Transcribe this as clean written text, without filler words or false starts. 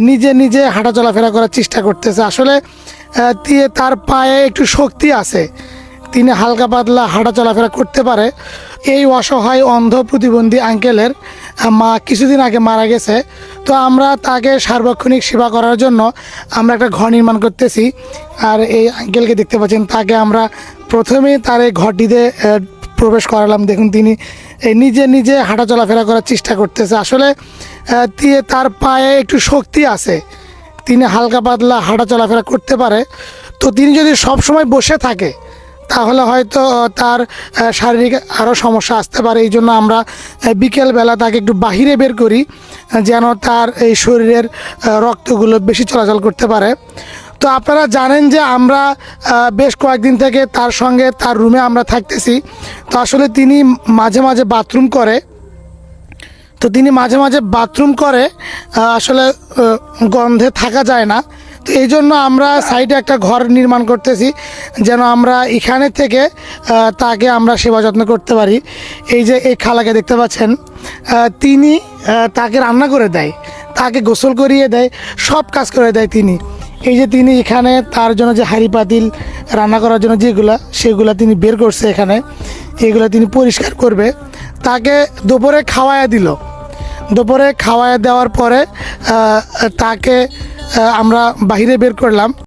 নিজে নিজে হাঁটা চলাফেরা করার চেষ্টা করতেছে। আসলে তার পায়ে একটু শক্তি আছে, তিনি হালকা পাতলা হাঁটা চলাফেরা করতে পারে। এই অসহায় অন্ধ প্রতিবন্ধী আঙ্কেলের মা কিছুদিন আগে মারা গেছে। তো আমরা তাকে সার্বক্ষণিক সেবা করার জন্য আমরা একটা ঘর নির্মাণ করতেছি। আর এই আঙ্কেলকে দেখতে পাচ্ছেন, তাকে আমরা প্রথমেই তার এই ঘরটিতে প্রবেশ করালাম। দেখুন তিনি নিজে নিজে হাঁটা চলাফেরা করার চেষ্টা করতেছে। আসলে তার পায়ে একটু শক্তি আছে, তিনি হালকা পাতলা হাঁটা চলাফেরা করতে পারে। তো তিনি যদি সব সময় বসে থাকে তাহলে হয়তো তার শারীরিক আরও সমস্যা আসতে পারে। এই জন্য আমরা বিকেলবেলা তাকে একটু বাহিরে বের করি, যেন তার এই শরীরের রক্তগুলো বেশি চলাচল করতে পারে। তো আপনারা জানেন যে আমরা বেশ কয়েকদিন থেকে তার সঙ্গে তার রুমে আমরা থাকতেছি। তো আসলে তিনি মাঝে মাঝে বাথরুম করে, আসলে গন্ধে থাকা যায় না। তো এই জন্য আমরা সাইডে একটা ঘর নির্মাণ করতেছি, যেন আমরা এখানে থেকে তাকে আমরা সেবা যত্ন করতে পারি। এই যে এই খালাকে দেখতে পাচ্ছেন, তিনি তাকে রান্না করে দেয়, তাকে গোসল করিয়ে দেয়, সব কাজ করে দেয় তিনি। এই যে তিনি এখানে তার জন্য যে হাঁড়ি পাতিল রান্না করার জন্য সেগুলো তিনি বের করছে এখানে, এগুলো তিনি পরিষ্কার করবে। তাকে দুপুরে খাওয়ায়া দেওয়ার পরে তাকে আমরা বাহিরে বের করলাম।